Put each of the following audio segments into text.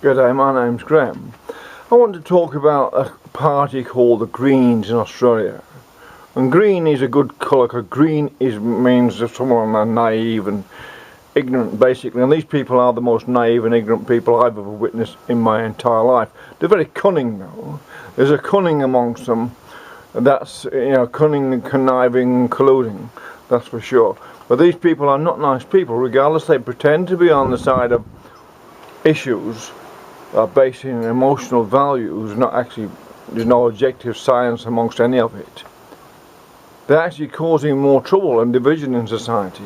G'day, my name's Graham. I want to talk about a party called the Greens in Australia. And green is a good colour because green means that someone are naive and ignorant basically. And these people are the most naive and ignorant people I've ever witnessed in my entire life. They're very cunning though. There's a cunning amongst them. That's, cunning, conniving, colluding. That's for sure. But these people are not nice people. Regardless, they pretend to be on the side of issues are based in emotional values, not actually, there's no objective science amongst any of it. They're actually causing more trouble and division in society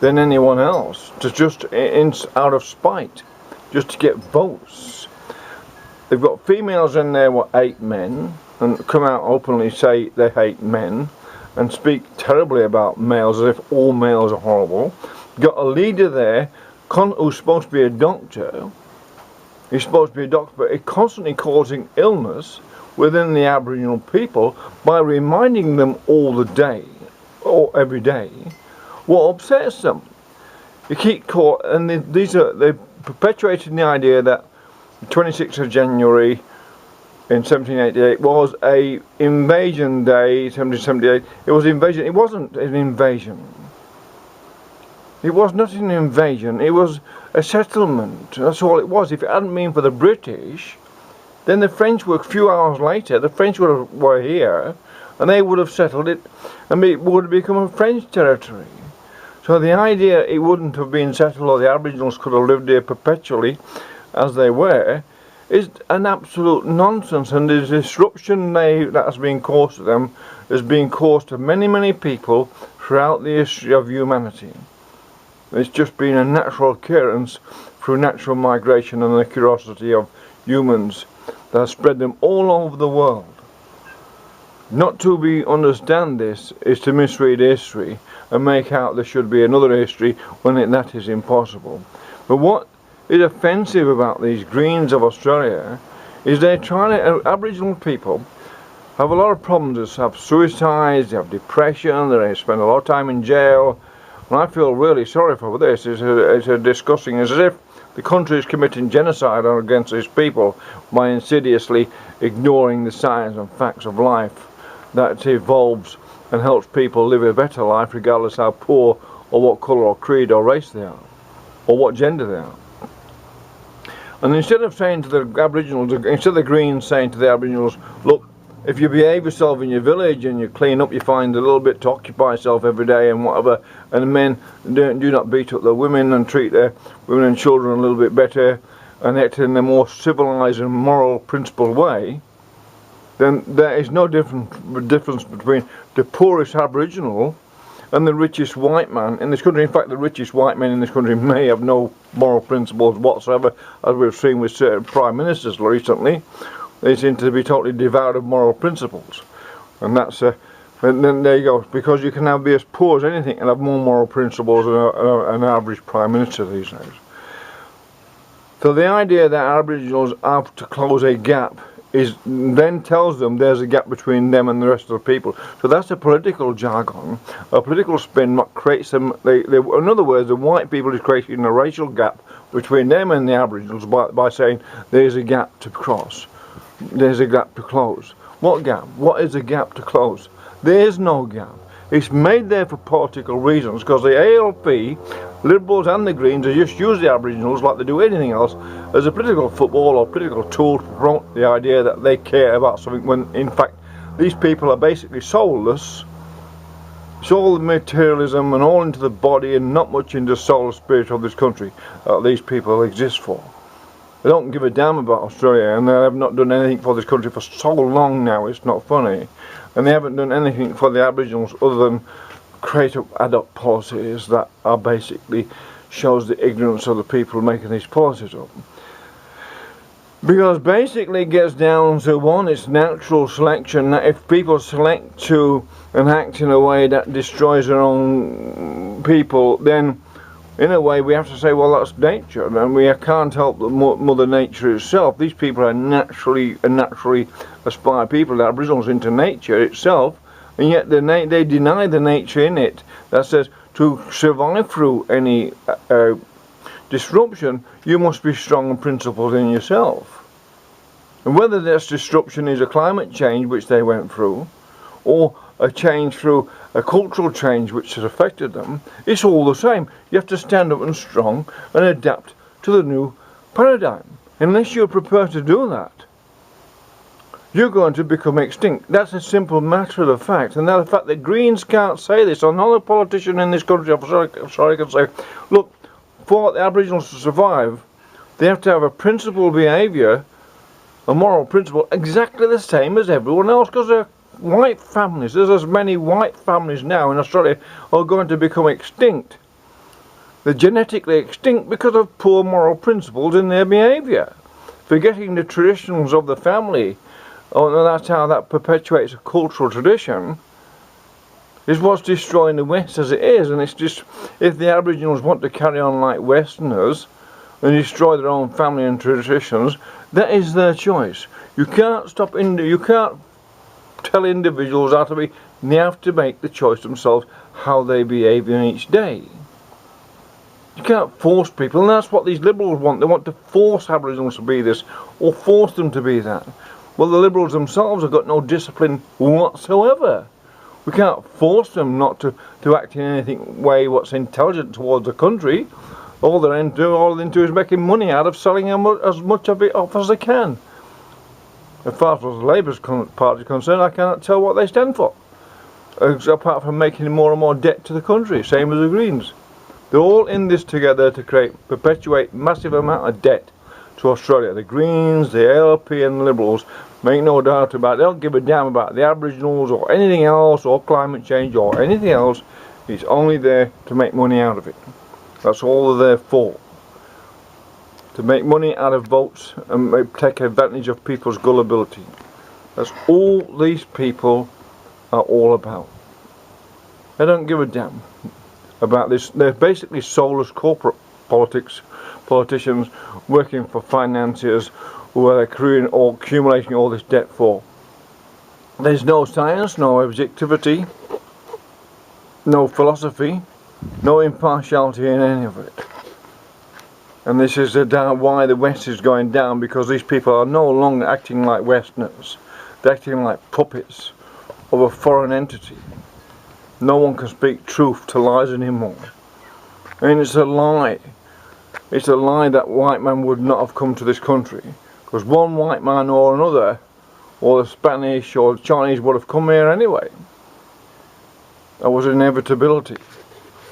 than anyone else, just out of spite, just to get votes. They've got females in there with 8 men, and come out openly say they hate men, and speak terribly about males as if all males are horrible. Got a leader there who's supposed to be a doctor. He's supposed to be a doctor, but he's constantly causing illness within the Aboriginal people by reminding them all the day, or every day, what upsets them. You keep caught, and they're perpetuating the idea that the 26th of January in 1788 was a invasion day, 1778. It was invasion. It wasn't an invasion. It was not an invasion, it was a settlement. That's all it was. If it hadn't been for the British, then the French were, a few hours later, the French were here, and they would have settled it, and it would have become a French territory. So the idea it wouldn't have been settled, or the Aboriginals could have lived here perpetually, as they were, is an absolute nonsense, and the disruption that has been caused to them has been caused to many, many people throughout the history of humanity. It's just been a natural occurrence through natural migration and the curiosity of humans that has spread them all over the world. Not to understand this is to misread history and make out there should be another history when that is impossible. But what is offensive about these Greens of Australia is they're trying to, Aboriginal people have a lot of problems. They have suicides, they have depression, they spend a lot of time in jail. And I feel really sorry for this. It's disgusting, as if the country is committing genocide against its people by insidiously ignoring the science and facts of life that evolves and helps people live a better life regardless how poor or what colour or creed or race they are or what gender they are. And instead of saying to the Aboriginals, instead of the Greens saying to the Aboriginals, look, if you behave yourself in your village and you clean up, you find a little bit to occupy yourself every day and whatever, and the men do not beat up the women and treat their women and children a little bit better and act in a more civilised and moral principled way, then there is no difference between the poorest Aboriginal and the richest white man in this country. In fact, the richest white men in this country may have no moral principles whatsoever, as we've seen with certain prime ministers recently. They seem to be totally devoid of moral principles, and and then there you go. Because you can be as poor as anything and have more moral principles than an average prime minister these days. So the idea that Aboriginals have to close a gap then tells them there's a gap between them and the rest of the people. So that's a political jargon, a political spin that creates them. In other words, the white people is creating a racial gap between them and the Aboriginals by saying there's a gap to cross. There's a gap to close. What gap? What is a gap to close? There is no gap. It's made there for political reasons, because the ALP, Liberals and the Greens have just used the Aboriginals like they do anything else as a political football or political tool to promote the idea that they care about something, when in fact these people are basically soulless. It's all the materialism and all into the body and not much into the soul and spirit of this country that these people exist for. They don't give a damn about Australia, and they have not done anything for this country for so long now, it's not funny. And they haven't done anything for the Aboriginals other than create ad hoc policies that are basically shows the ignorance of the people making these policies up. Because basically it gets down to one, it's natural selection, that if people select to and act in a way that destroys their own people, then in a way we have to say, well, that's nature, and we can't help Mother Nature itself. These people are naturally aspire people, the Aboriginals, into nature itself, and yet they deny the nature in it that says to survive through any disruption, you must be strong and principled in yourself. And whether this disruption is a climate change which they went through, or a change through a cultural change which has affected them, it's all the same. You have to stand up and strong and adapt to the new paradigm. Unless you're prepared to do that, you're going to become extinct. That's a simple matter of the fact. And the fact that Greens can't say this, another politician in this country, I'm sorry, can say, look, for the Aboriginals to survive, they have to have a principled behaviour, a moral principle, exactly the same as everyone else, because they're white families. There's as many white families now in Australia are going to become extinct. They're genetically extinct because of poor moral principles in their behaviour. Forgetting the traditions of the family, and that's how that perpetuates a cultural tradition, is what's destroying the West as it is. And it's just, if the Aboriginals want to carry on like Westerners and destroy their own family and traditions, that is their choice. You can't stop you can't tell individuals how to be. They have to make the choice themselves how they behave in each day. You can't force people, and that's what these Liberals want. They want to force Aboriginals to be this, or force them to be that. Well, the Liberals themselves have got no discipline whatsoever. We can't force them not to act in anything way what's intelligent towards the country. All they're into is making money out of selling as much of it off as they can. As far as the Labour Party is concerned, I cannot tell what they stand for, apart from making more and more debt to the country, same as the Greens. They're all in this together to perpetuate massive amount of debt to Australia. The Greens, the LP and the Liberals, make no doubt about it. They don't give a damn about the Aboriginals or anything else, or climate change or anything else. It's only there to make money out of it. That's all they're there for. To make money out of votes and take advantage of people's gullibility. That's all these people are all about. They don't give a damn about this. They're basically soulless corporate politicians working for financiers who are accumulating all this debt for. There's no science, no objectivity, no philosophy, no impartiality in any of it. And this is why the West is going down, because these people are no longer acting like Westerners. They're acting like puppets of a foreign entity. No one can speak truth to lies anymore. And it's a lie. It's a lie that white man would not have come to this country. Because one white man or another, or the Spanish or the Chinese, would have come here anyway. That was an inevitability.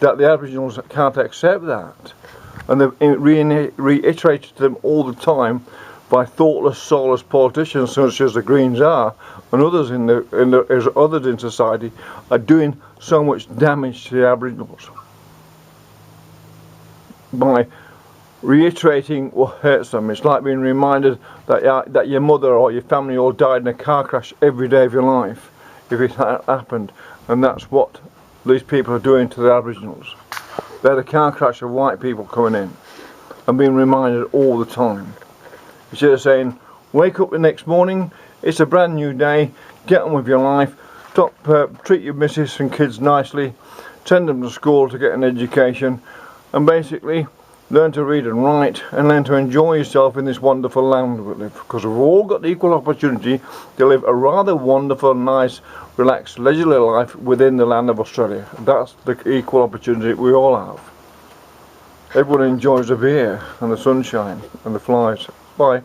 That the Aboriginals can't accept that. And they've reiterated to them all the time by thoughtless, soulless politicians such as the Greens are, and others others in society are doing so much damage to the Aboriginals by reiterating what hurts them. It's like being reminded that your mother or your family all died in a car crash every day of your life, if it happened. And that's what these people are doing to the Aboriginals. They're the car crash of white people coming in and being reminded all the time. Instead of saying, wake up the next morning, it's a brand new day, get on with your life, treat your missus and kids nicely, send them to school to get an education, and basically learn to read and write, and learn to enjoy yourself in this wonderful land we live. Because we've all got the equal opportunity to live a rather wonderful, nice, relaxed, leisurely life within the land of Australia. That's the equal opportunity we all have. Everyone enjoys the beer and the sunshine and the flies. Bye.